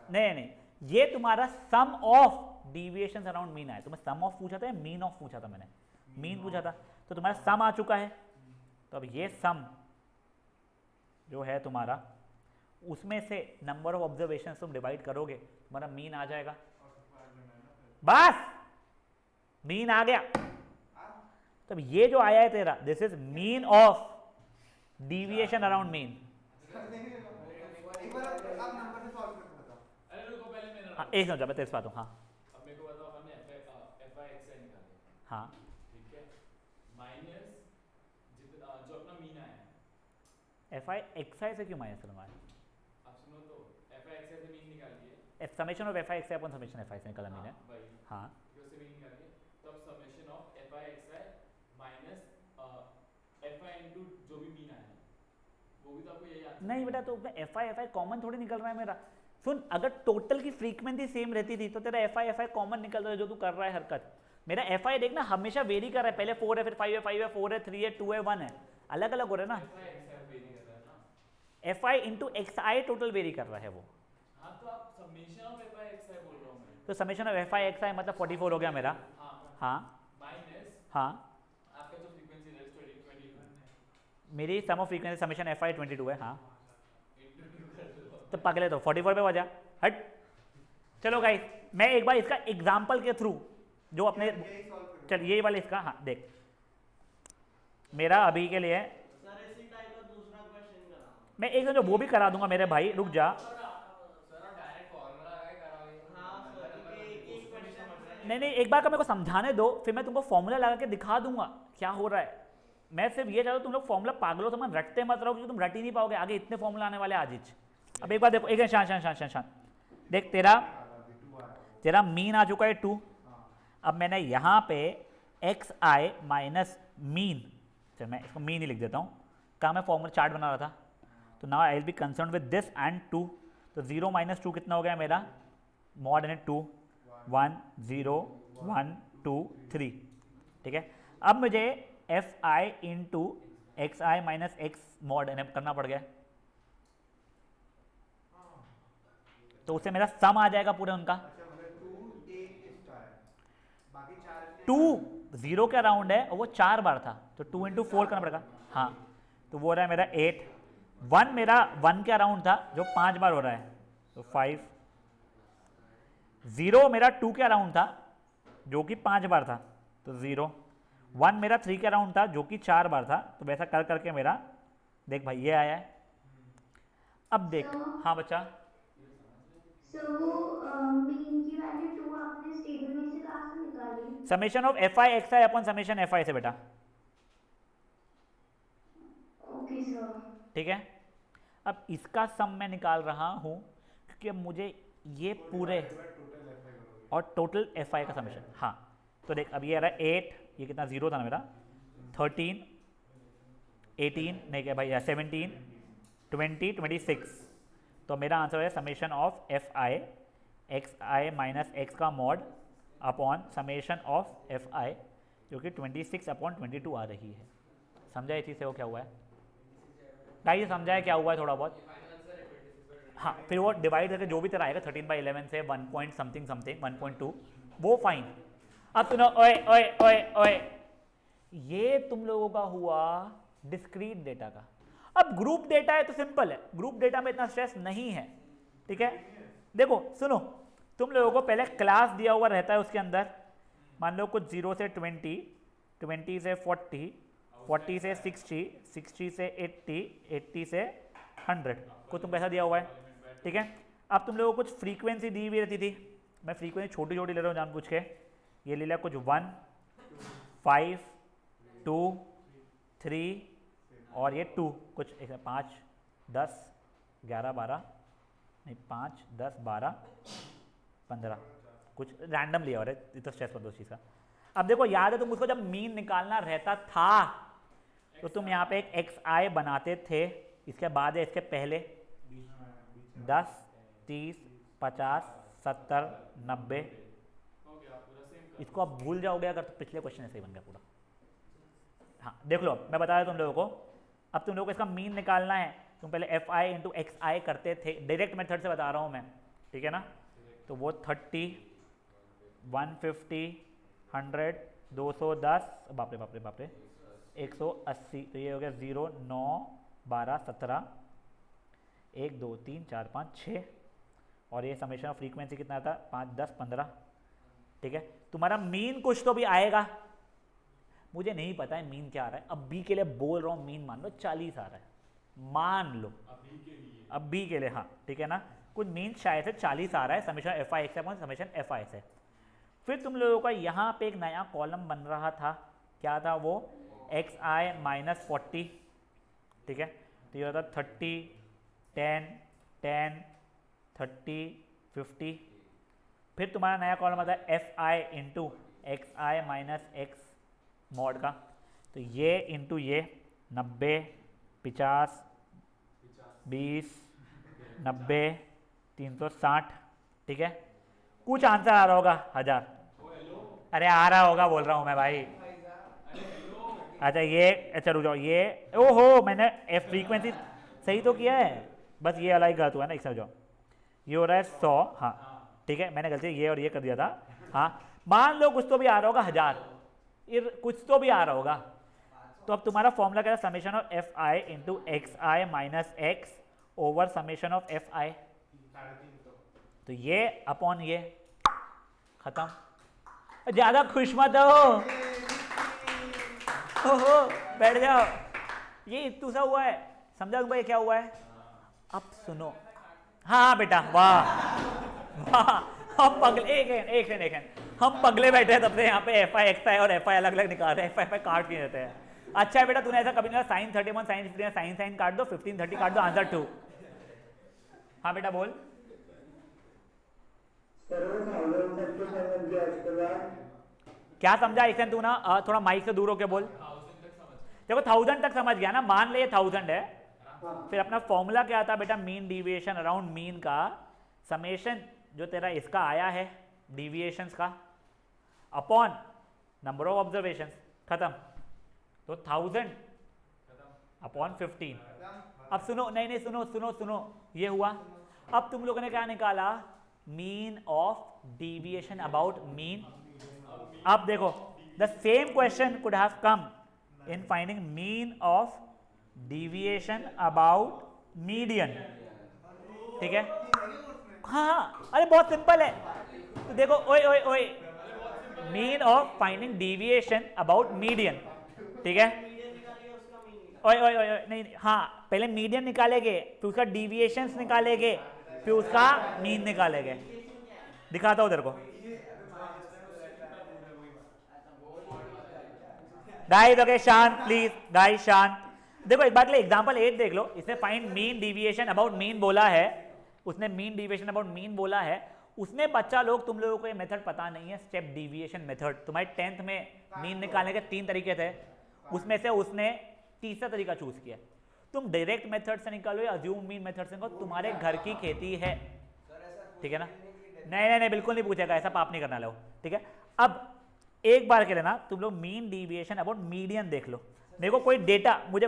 नहीं नहीं, ये तुम्हारा सम ऑफ डिविएशन अराउंड मीन आया। तुम्हें सम ऑफ पूछा था या मीन ऑफ पूछा था? मैंने मीन पूछा था, तो तुम्हारा सम आ चुका है। तो अब ये सम जो है तुम्हारा, उसमें से नंबर ऑफ ऑब्जर्वेशन तुम डिवाइड करोगे, तुम्हारा मीन आ जाएगा। बस मीन आ गया। तो ये जो आया है तेरा, this is mean of deviation around mean. एक समझा, मैं तेरे से बात हूँ। हाँ, अब मेरे को बताओ, हमने एफ आई एक्स आई निकाले, हाँ, ठीक है, माइनस जितना जो अपना मीन आया है। एफ आई एक्स आई से क्यों माइनस करूँगा? आप सुनो तो, एफ आई एक्स आई से मीन निकालिए, summation of F I X I upon summation F आई से निकाला मीन है। भाई हाँ, उससे मीन निकालिए, तब summation of F I X I minus F I into जो भी मीन आया है, वो भी तो आपको यही आंसर। नहीं बेटा, तो एफ आई कॉमन थोड़ी निकल रहा है मेरा। सुन, अगर टोटल की फ्रीक्वेंसी सेम रहती थी तो तेरा एफ आई कॉमन निकल रहा है, जो तू कर रहा है हरकत। मेरा एफ आई देखना हमेशा वेरी कर रहा है, पहले 4 है, फिर 5 है, 5 है, 4 है, 3 है, 2 है, 1 है, अलग अलग हो रहा है ना। F I into x I total vary कर रहा है वो। हाँ, तो आप summation of F I X I बोल रहा हूँ मैं। तो summation of F I X I मतलब 44 हो गया मेरा। हाँ, माइनस हाँ, आपका जो फ्रीक्वेंसी है 22 मेरी sum of frequency summation F I 22 है। हाँ, इंटू 2 कर दो। तो पगले तो 44 पे बजा हट। चलो गाइस, मैं एक बार इसका एग्जाम्पल के थ्रू जो अपने, चल यही वाले इसका, हाँ देख, मेरा अभी के लिए मैं एक जो वो भी करा दूंगा मेरे भाई, रुक जा। नहीं नहीं, एक बार का मेरे को समझाने दो, फिर मैं तुमको फॉर्मूला लगा के दिखा दूंगा क्या हो रहा है। मैं सिर्फ ये चाहता हूँ तुम लोग फॉर्मूला पागलों समझ रटते मत रहो, क्योंकि तुम रट ही नहीं पाओगे, आगे इतने फॉर्मूला आने वाले आज ही। अब एक बार देखो, एक शान शान शान शान शान देख, तेरा मीन आ चुका है 2। अब मैंने यहाँ पे एक्स आई माइनस मीन, चल मैं इसको मीन ही लिख देता हूँ, कहाँ मैं फॉर्मूला चार्ट बना रहा था। तो now I will be concern with this and 2। तो 0 माइनस 2 कितना हो गया मेरा? मॉड एन 2 1 0 1 2 3, ठीक है। अब मुझे एफ आई इंटू एक्स आई माइनस एक्स मॉड एन करना पड़ गया, तो उससे मेरा सम आ जाएगा पूरे उनका। 2 0 के अराउंड है और वो 4 बार था, तो 2 इंटू 4 करना पड़ेगा। हाँ, तो वो हो रहा है मेरा 8। 1 मेरा 1 के अराउंड था जो 5 बार हो रहा है, तो 5। 0 मेरा 2 के अराउंड था जो कि 5 बार था, तो 0। 1 मेरा 3 के अराउंड था जो कि 4 बार था, तो वैसा कर करके मेरा देख भाई ये आया है। अब देख, हाँ बच्चा, मीन की वैल्यू 2 आपने स्टेबल में से कहाँ से निकाली? Summation of F I X I upon summation F आई से बेटा। ओके सर, ठीक है। अब इसका सम मैं निकाल रहा हूँ, क्योंकि अब मुझे ये पूरे और टोटल एफ आई का समेशन। हाँ, तो देख, अब ये आ रहा है 8, ये कितना 0 था ना मेरा, 13 18 नहीं क्या भाई, 17 20 26। तो मेरा आंसर है summation of F I X I minus X का mod upon summation of F I, जो कि 26 अपॉन 22 आ रही है। समझा इसी से वो क्या हुआ है? गाइस समझा है क्या हुआ है थोड़ा बहुत? हाँ फिर वो डिवाइड करके जो भी तेरा आएगा 13/11 से 1 पॉइंट समथिंग समथिंग 1.2 वो फाइन। अब सुनो, ओए ओए ओए ओए, ये तुम लोगों का हुआ डिस्क्रीट डेटा का। अब ग्रुप डेटा है तो सिंपल है, ग्रुप डेटा में इतना स्ट्रेस नहीं है, ठीक है। देखो सुनो, तुम लोगों को पहले क्लास दिया हुआ रहता है, उसके अंदर मान लो कुछ 0 से 20, 20 से 40, 40 से 60, 60 से 80, 80 से 100 को तुम पैसा दिया हुआ है, ठीक है। अब तुम लोगों को कुछ फ्रीक्वेंसी दी हुई रहती थी, मैं फ्रीक्वेंसी छोटी छोटी ले रहा हूँ जानबूझ के, ये ले लिया कुछ 1, 5, 2, 3 और ये 2 कुछ 5, 10, 11, 12 नहीं 5, 10, 12, 15 कुछ रैंडम लिया हो रहा है, तो स्ट्रेस मत दो चीज़ का। अब देखो याद है तुम उसको जब मीन निकालना रहता था तो तुम यहाँ पे एक xi बनाते थे, इसके बाद है इसके पहले 10, 30, 50, 70, 90, इसको आप भूल जाओगे अगर तो पिछले क्वेश्चन ऐसे ही बन गया पूरा। हाँ देख लो, मैं बता रहा तुम लोगों को, अब तुम लोगों को इसका मीन निकालना है, तुम पहले fi इंटू xi करते थे, डायरेक्ट मेथड से बता रहा हूँ मैं, ठीक है ना। तो वो 30, 150, 100, 210, बाप रे बाप रे बाप रे, 180, तो ये हो गया 0, 9, 12, 17, 1, 2, 3, 4, 5, 6 और ये समेशन ऑफ फ्रीक्वेंसी कितना था 5, 10, 15, ठीक है। तुम्हारा मीन कुछ तो भी आएगा, मुझे नहीं पता है मीन क्या आ रहा है, अब बी के लिए बोल रहा हूँ, मीन मान लो 40 आ रहा है, मान लो अब बी के लिए, हाँ ठीक है ना, कुछ मीन शायद से 40 आ रहा है, summation F I x upon summation F आई से। फिर तुम लोगों का यहाँ पे एक नया कॉलम बन रहा था, क्या था वो, एक्स आई माइनस 40, ठीक है। तो ये होता 30, 10, 10, 30, 50। फिर तुम्हारा नया कॉलम आता है F I into x I minus x mod का, तो ये इंटू ये 90, 50, 20, 90, 360, ठीक है। कुछ आंसर आ रहा होगा 1000, अरे आ रहा होगा बोल रहा हूँ मैं भाई। अच्छा ये, अच्छा रुक जाओ, ये ओहो मैंने एफ फ्रीक्वेंसी सही तो किया है, बस ये अलग गलत हुआ है ना, एक समझ जाओ, ये हो रहा है 100, हाँ ठीक है, मैंने गलती ये और ये कर दिया था, हाँ मान लो कुछ तो भी आ रहा होगा 1000, कुछ तो भी आ रहा होगा। तो अब तुम्हारा फॉर्मूला क्या है, summation of F I into x I minus x over summation of F आई, तो ये अपॉन ये, खत्म। ज्यादा खुश मत हो, बैठ जाओ, ये इतू सा हुआ है, समझा तुमको ये क्या हुआ है। अब सुनो, हाँ बेटा वाह वाह, हम पगले, एक सेकंड, हम पगले बैठे हैं तब से यहाँ पे एफ आई एक्स आई और एफ आई अलग अलग निकाल रहे हैं, एफ आई काट नहीं देते हैं। अच्छा है बेटा, तूने ऐसा कभी नहीं, साइन 31, साइन 15, साइन साइन काट दो, 15, 30 काट दो, आंसर 2। हाँ बेटा बोल। क्या समझा एक तू ना, थोड़ा माइक से दूर होके बोल। देखो 1000 तक समझ गया ना, मान ले 1000 है, फिर अपना फॉर्मूला क्या था बेटा, मीन डिविएशन अराउंड मीन का समेशन जो तेरा इसका आया है डिविएशंस का अपॉन नंबर ऑफ ऑब्जर्वेशंस, खत्म। तो 1000 अपॉन 15। अब सुनो, नहीं सुनो सुनो सुनो, ये हुआ। अब तुम लोगों ने क्या निकाला, mean of deviation about mean. अब देखो, the same question could have come in finding mean of deviation about median, ठीक है। हाँ अरे बहुत सिंपल है, तो देखो ओए ओए ओए, mean of finding deviation about median, ठीक है। ओए ओए ओए नहीं, हाँ पहले मीडियन निकालेंगे, फिर उसका डिविएशंस निकालेंगे, फिर उसका मीन निकालेंगे। दिखाता हूं तेरे को गाइस, ओके शांत प्लीज, गाइस शांत। देखो एक बार के लिए एग्जांपल 8 देख लो, इसने find mean deviation about mean बोला है, उसने मीन डिविएशन अबाउट मीन बोला है, उसने बच्चा लोग, तुम लोगों को ये मेथड पता नहीं है, स्टेप डिविएशन मेथड। तुम्हारे 10th में मीन निकालने के 3 तरीके थे, उसमें से उसने तीसरा तरीका चूज किया। तुम डायरेक्ट मेथड से निकालो या अज्यूम मीन मेथड से निकालो, तुम्हारे घर की खेती है, ठीक है ना। नहीं बिल्कुल नहीं पूछेगा, ऐसा पाप नहीं करना लो, ठीक है। अब एक बार के लिए ना तुम लोग मीन डिविएशन अबाउट मीडियन देख लो। मेरे को कोई डेटा, मुझे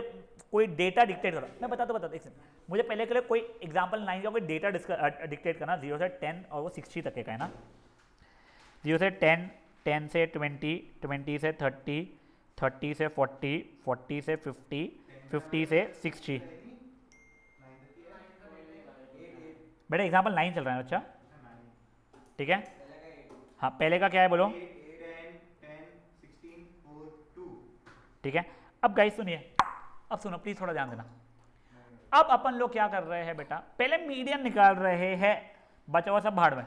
कोई डेटा डिक्टेट करो, मैं बताता एक सेकंड, मुझे पहले के लिए कोई एग्जांपल 9 का कोई डेटा डिक्टेट करना 0 से 10 और वो 60 तक का है ना, 0 से 10, 10 से 20, 20 से 30, 30 से 40, 40 से 50, 50 से 60। बेटा एग्जांपल 9 चल रहा है बच्चा, ठीक है। हाँ पहले का क्या है बोलो, ठीक है। अब गाइस सुनिए, अब सुनो प्लीज थोड़ा ध्यान देना। अब अपन लोग क्या कर रहे हैं बेटा, पहले मीडियन निकाल रहे हैं, बचा हुआ सब भाड़ में,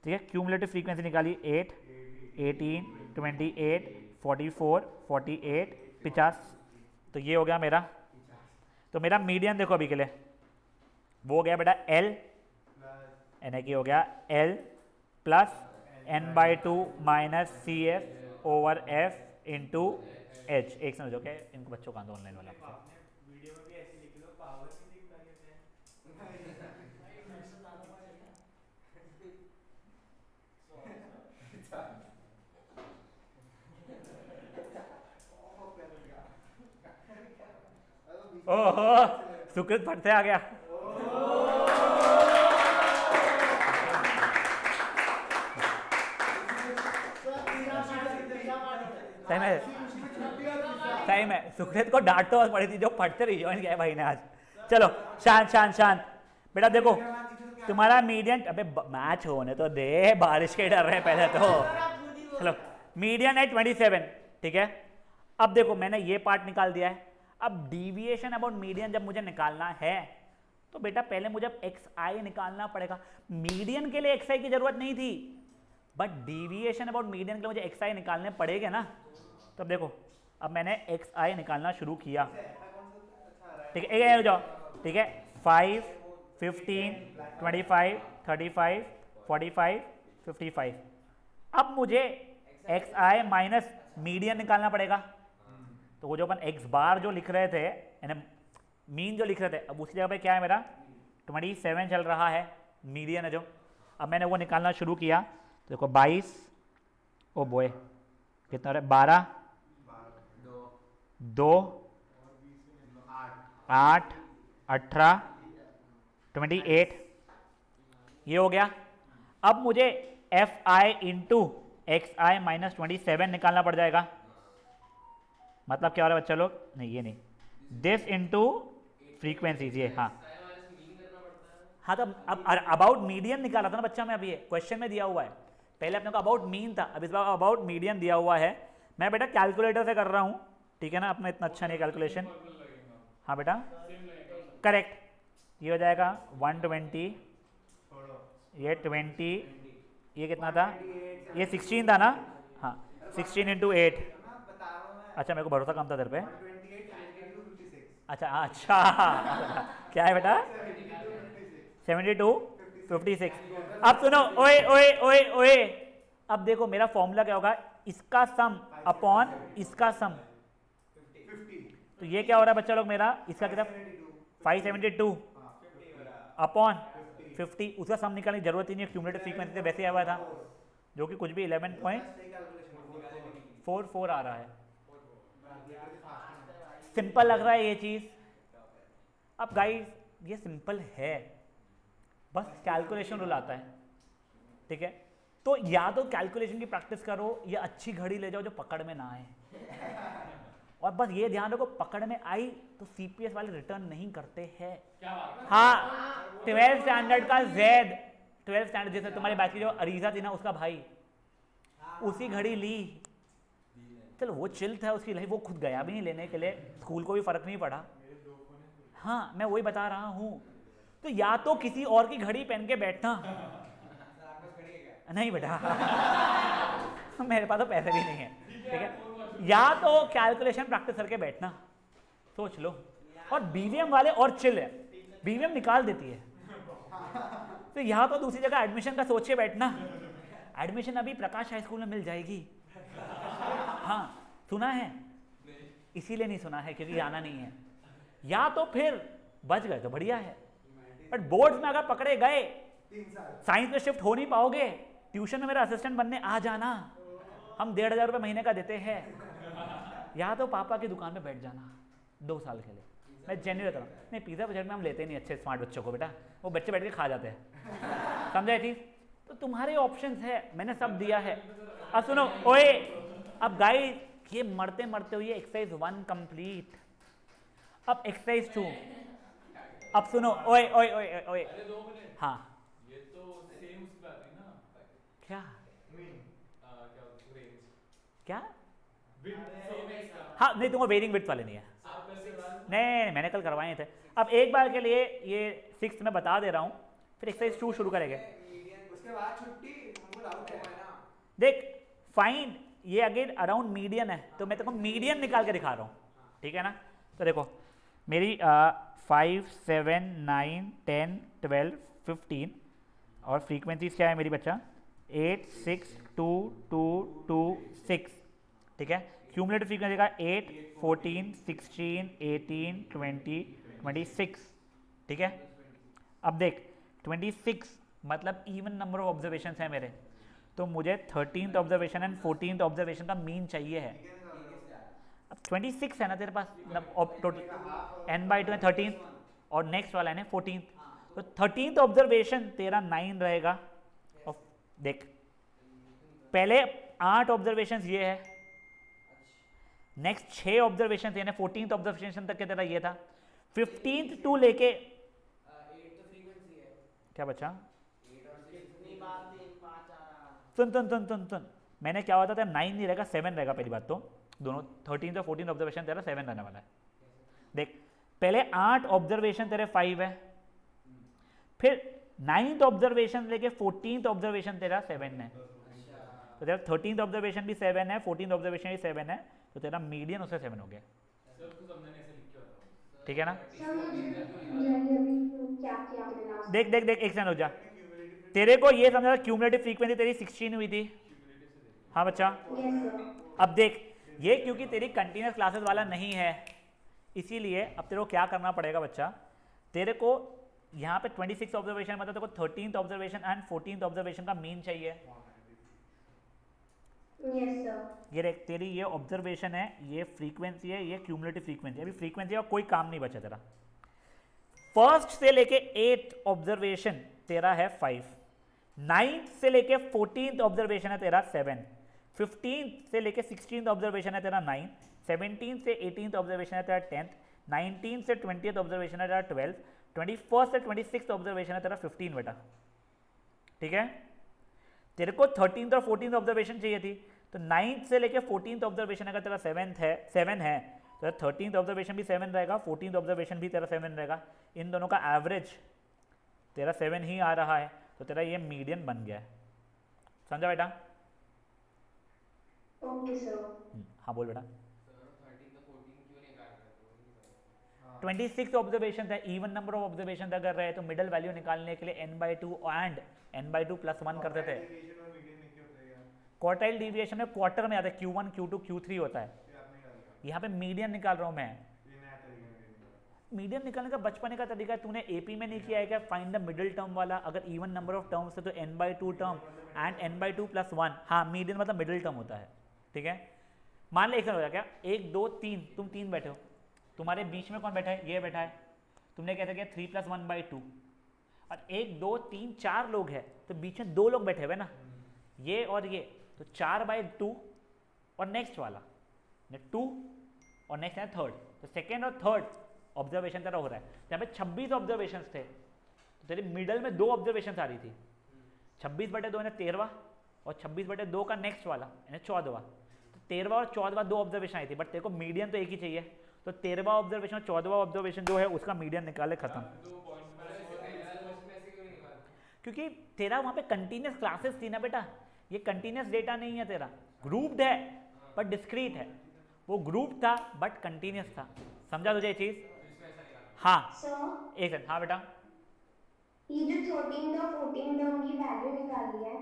ठीक है। क्यूमुलेटिव फ्रीक्वेंसी निकाली 8, 18, 28, 44, 48, 50, तो ये हो गया मेरा। तो मेरा मीडियन देखो अभी के लिए वो हो गया बेटा L, यानी कि हो गया L plus n/2 minus CF over F into H। एक समझो क्या, इनको बच्चों का ऑनलाइन वाला वीडियो में भी ऐसे लिख लो, पावर की लिख ओहो सुकृत फट से आ गया। सही में सुकृत को डांट तो पड़ी थी जो फट से रिजॉइन किया है भाई ने आज। चलो शांत शांत शांत बेटा, देखो तुम्हारा मीडियन, अबे मैच होने तो दे, बारिश के डर रहे हैं पहले तो। चलो मीडियन है 27, ठीक है। अब देखो मैंने ये पार्ट निकाल दिया है। अब डिविएशन अबाउट मीडियन जब मुझे निकालना है तो बेटा पहले मुझे xi निकालना पड़ेगा। मीडियन के लिए xi की जरूरत नहीं थी, बट डिविएशन अबाउट मीडियन के लिए मुझे xi निकालने पड़ेगा ना। तो अब देखो, अब मैंने xi निकालना शुरू किया, ठीक है। एक जाओ, ठीक है। 5, 15, 25, 35, 45, 55। अब मुझे xi माइनस मीडियन निकालना पड़ेगा। तो वो जो अपन x बार जो लिख रहे थे, यानी मीन जो लिख रहे थे, अब उसी जगह पे क्या है मेरा 27 चल रहा है, मीडियन है जो। अब मैंने वो निकालना शुरू किया तो देखो 22, ओ बॉय कितना रहा, 12, 2, 8, 18, 28, ये हो गया। अब मुझे fi इंटू xi माइनस 27 निकालना पड़ जाएगा। मतलब क्या हो रहा है बच्चा लोग, नहीं ये नहीं, दिस इंटू फ्रीक्वेंसीज, ये हाँ हाँ। तो अब अबाउट मीडियन निकाला था ना बच्चा मैं, अभी ये क्वेश्चन में दिया हुआ है। पहले अपने को अबाउट मीन था, अब इस बार अबाउट मीडियन दिया हुआ है। मैं बेटा कैलकुलेटर से कर रहा हूँ, ठीक है ना, अपना इतना अच्छा नहीं कैलकुलेशन। हाँ बेटा करेक्ट, ये हो जाएगा 120, ये 20, ये कितना था, ये 16 था ना, हाँ 16 इंटू 8। अच्छा मेरे को भरोसा कम था तेरे पे। अच्छा अच्छा क्या है बेटा 72, 56। अब सुनो, ओए ओए ओए ओए, अब देखो मेरा फॉर्मूला क्या होगा, इसका सम अपॉन इसका सम। तो ये क्या हो रहा है बच्चा लोग मेरा, इसका कितना 572 अपॉन 50, उसका सम निकालने की जरूरत ही नहीं है, क्यूमुलेटिव फ्रीक्वेंसी से वैसे आया हुआ था, जो कि कुछ भी 11.44 आ रहा है। सिंपल लग रहा है ये चीज। अब गाइस ये सिंपल है, बस कैलकुलेशन रूल आता है, ठीक है। तो या तो कैलकुलेशन की प्रैक्टिस करो या अच्छी घड़ी ले जाओ जो पकड़ में ना आए, और बस ये ध्यान रखो पकड़ में आई तो सीपीएस वाले रिटर्न नहीं करते हैं। हाँ 12 स्टैंडर्ड का जेड, 12 स्टैंडर्ड जैसे तुम्हारी बैच की जो अरीजा थी ना उसका भाई, उसी घड़ी ली। चलो वो चिल था उसकी लाइफ, वो खुद गया भी नहीं लेने के लिए, स्कूल को भी फर्क नहीं पड़ा। हाँ मैं वही बता रहा हूँ। तो या तो किसी और की घड़ी पहन के बैठना, नहीं बेटा मेरे पास तो पैसे भी नहीं है, ठीक है। या तो कैलकुलेशन प्रैक्टिस करके बैठना, सोच लो। और बीवीएम वाले और चिल है, बीवीएम निकाल देती है। तो यहाँ तो दूसरी जगह एडमिशन का सोच के बैठना, एडमिशन अभी प्रकाश हाई स्कूल में मिल जाएगी। हाँ सुना है, इसीलिए नहीं सुना है क्योंकि आना नहीं है। या तो फिर बच गए तो बढ़िया है, बट बोर्ड्स में अगर पकड़े गए साइंस में शिफ्ट हो नहीं पाओगे। ट्यूशन में मेरा असिस्टेंट बनने आ जाना, हम 1500 रुपये महीने का देते हैं, या तो पापा की दुकान में बैठ जाना 2 साल के लिए, मैं जेन्युइन बता रहा हूँ। नहीं, पिज़्ज़ा बजट में हम लेते नहीं अच्छे स्मार्ट बच्चों को बेटा, वो बच्चे बैठ के खा जाते हैं, समझा चीज़। तो तुम्हारे ऑप्शंस है, मैंने सब दिया है। अब सुनो ओए, अब गाइस ये मरते मरते हुए एक्सरसाइज 1 कंप्लीट, अब एक्सरसाइज 2। अब सुनो ओए ओए ओए ओए, अरे 2 मिनट, हाँ ये तो सेम उसकी बात हुई ना, क्या क्या रेंज क्या, विड्थ सेम है इसका। हाँ नहीं तुमको वेरिंग विड्थ वाले नहीं है, आप पैसे बाद नहीं मैंने कल करवाए थे। अब एक बार के लिए ये 6 में बता दे रहा हूँ, फिर एक्सरसाइज 2 शुरू करेंगे। उसके बाद छुट्टी हमको डाउट है ना। देख फाइंड, ये अगेन अराउंड मीडियन है, तो मैं तेरे को मीडियन निकाल के दिखा रहा हूँ, ठीक है ना। तो देखो मेरी 5 7 9 10 12 15 और फ्रीक्वेंसीज क्या है मेरी बच्चा, 8 6 2 2 2 6, ठीक है। क्यूमुलेटिव फ्रीक्वेंसी का 8 14 16 18 20 26, ठीक है। अब देख 26 मतलब इवन नंबर ऑफ ऑब्जर्वेशन है मेरे, तो मुझे 13th observation and 14th observation का मीन चाहिए है। अब 26 है ना तेरे पास, टोटल n/2 है 13 और नेक्स्ट वाला है ना 14th, तो 13th ऑब्जर्वेशन तेरा 9 रहेगा। और देख पहले 8 ऑब्जर्वेशन ये है, नेक्स्ट 6 ऑब्जर्वेशन ये ना 14th ऑब्जर्वेशन तक के तेरा ये था, 15th टू लेके 8 तो फ्रीक्वेंसी है। क्या बचा, 8 और 6 कितनी बात 3 5 आ रहा। सुन मैंने क्या होता था, 9 नहीं रहेगा 7 रहेगा। पहली बात तो दोनों 13th और 14th ऑब्जर्वेशन तेरा 7 रहने वाला है। देख पहले 8 ऑब्जर्वेशन तेरे 5 है, फिर 9th ऑब्जर्वेशन लेके 14th ऑब्जर्वेशन तेरा 7 है, तो तेरा 13th ऑब्जर्वेशन भी 7 है, 14th ऑब्जर्वेशन भी 7 है, तो तेरा मीडियन उससे 7 हो गया, सर को समझाने ऐसे लिख के बताओ। ठीक है ना। सर मुझे समझाइए अभी क्या किया आपने लास्ट। देख देख देख एक सेकंड हो जा, तेरे को ये समझा क्यूमुलेटिव फ्रीक्वेंसी तेरी 16 हुई थी, हाँ बच्चा। Yes sir. अब देख ये क्योंकि तेरी कंटिन्यूस क्लासेस वाला नहीं है, इसीलिए अब तेरे को क्या करना पड़ेगा बच्चा, तेरे को यहाँ पे 26 ऑब्जर्वेशन मतलब तेरे को 13th observation and 14th observation का मीन चाहिए। Yes sir. ये देख तेरी ये ऑब्जर्वेशन है, ये फ्रीक्वेंसी है, ये क्यूमुलेटिव फ्रीक्वेंसी है। अभी फ्रीक्वेंसी का कोई काम नहीं बचा तेरा। फर्स्ट से लेके 8 ऑब्जर्वेशन तेरा है 5, 9th से लेके 14th ऑब्जर्वेशन है तेरा 7, 15th से लेके 16th ऑब्जर्वेशन है तेरा 9, 17th से 18th ऑब्जर्वेशन है तेरा 10th, 19th से 20th ऑब्जर्वेशन है तेरा 12, 21st से 26th ऑब्जर्वेशन है तेरा 15 बेटा, ठीक है। तेरे को 13th और 14th ऑब्जर्वेशन चाहिए थी, तो 9th से लेके 14th ऑब्जर्वेशन अगर तेरा 7 है तो 13th ऑब्जर्वेशन भी 7 रहेगा, 14th ऑब्जर्वेशन भी तेरा 7 रहेगा। इन दोनों का एवरेज तेरा 7 ही आ रहा है, तो तेरा ये मीडियन बन गया है, समझा बेटा। Okay sir. हाँ बोल बेटा। सर 13 तो 14 क्यों नहीं काट रहे, वो नहीं समझ। 26 ऑब्जर्वेशन है, इवन नंबर ऑफ ऑब्जर्वेशन अगर रहे तो मिडल वैल्यू निकालने के लिए n/2 एंड n/2 + 1 करते थे। क्वार्टाइल डिविएशन में क्वार्टर में आता है, Q1 Q2 Q3 होता है, यहाँ पे मीडियन निकाल रहा हूँ मैं। मीडियन निकालने का बचपने का तरीका है, तूने एपी में नहीं किया है क्या, फाइंड द मिडिल टर्म वाला। अगर इवन नंबर ऑफ टर्म्स है तो n/2 टर्म एंड n/2 + 1, हाँ मीडियन मतलब मिडिल टर्म होता है, ठीक है। मान ले एक हो क्या, 1 2 3, तुम 3 बैठे हो, तुम्हारे बीच में कौन बैठा है, ये बैठा है, तुमने कहते क्या 3 + 1/2, और 1 2 3 4 लोग हैं, तो बीच में 2 लोग बैठे हुए ना, ये और ये, तो 4/2 और नेक्स्ट वाला 2 और नेक्स्ट है 3rd, तो सेकेंड और थर्ड ऑब्जर्वेशन तेरा हो रहा है। यहाँ पे 26 ऑब्जर्वेशन थे, तो तेरे मिडल में 2 ऑब्जर्वेशन आ रही थी, 26/2 यानी 13वां, और 26/2 का नेक्स्ट वाला यानी 14वां, तो 13वां और 14वां 2 ऑब्जर्वेशन आई थी, बट तेरे को मीडियन तो एक ही चाहिए, तो 13वां ऑब्जर्वेशन और 14वां ऑब्जर्वेशन जो है उसका मीडियन निकाले खत्म। क्योंकि तेरा वहाँ पे कंटिन्यूस क्लासेस थी ना बेटा, ये कंटिन्यूस डेटा नहीं है तेरा, ग्रुप्ड है पर डिस्क्रीट है, वो ग्रुप था बट कंटिन्यूस था, समझा तुझे ये चीज। हाँ सर एक सेकंड, हाँ बेटा। ये जो 13 और 14 टर्म की वैल्यू निकाली है,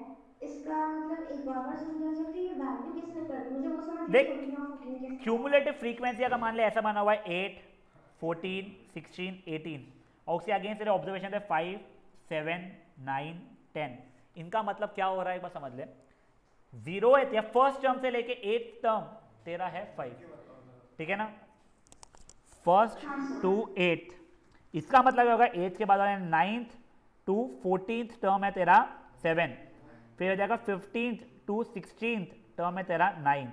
इसका मतलब एक बार समझा सकते हैं, ये वैल्यू किसने कर दी, मुझे वो समझ नहीं। देख, 13 और 14 कैसे। क्यूमुलेटिव फ्रीक्वेंसी का मान ले ऐसा बना हुआ है 8 14 16 18, और उसके अगेंस्ट तेरे ऑब्जर्वेशन थे 5 7 9 10, इनका मतलब क्या हो रहा है एक बार समझ ले। 0 है या फर्स्ट टर्म से लेके 8th टर्म तेरा है 5, ठीक है ना, फर्स्ट टू 8, इसका मतलब होगा 8 के बाद वाला 9th टू 14th टर्म है तेरा 7, फिर हो जाएगा 15th टू 16th टर्म है तेरा 9,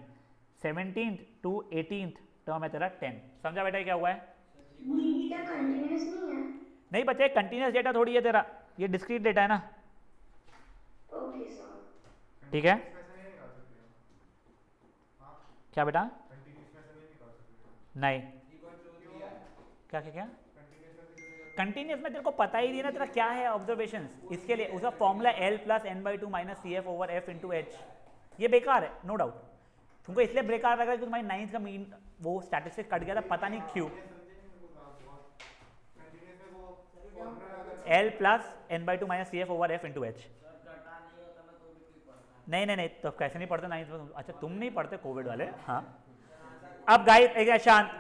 17th टू 18th टर्म है तेरा 10। समझा बेटा क्या हुआ है? ये डेटा कंटिन्यूअस नहीं है। नहीं बच्चे, कंटिन्यूस डेटा थोड़ी है तेरा, ये डिस्क्रीट डेटा है ना। Okay sir. ठीक है, क्या बेटा? नहीं, क्या क्या क्या कंटिन्यूस में तेरे को पता ही नहीं ना तेरा क्या है ऑब्जर्वेशन, इसके लिए उसका formula L plus n/2 minus CF over F into H, ये बेकार है नो डाउट। तुमको इसलिए बेकार लगा कि तुम्हारी 9th का मीन वो स्टैटिस्टिक्स कट गया था, पता नहीं क्यों। L plus n/2 minus CF over F into H. नहीं नहीं नहीं, तो कैसे नहीं पढ़ते 9th में? अच्छा तुम नहीं पढ़ते कोविड वाले, हाँ। अब गाइस एक शांत,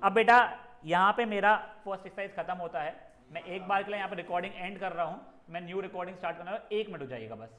अब बेटा यहाँ पे मेरा फर्स्ट एक्सरसाइज खत्म होता है, मैं एक बार के लिए यहाँ पे रिकॉर्डिंग एंड कर रहा हूँ, मैं न्यू रिकॉर्डिंग स्टार्ट करना है, 1 मिनट हो जाएगा बस।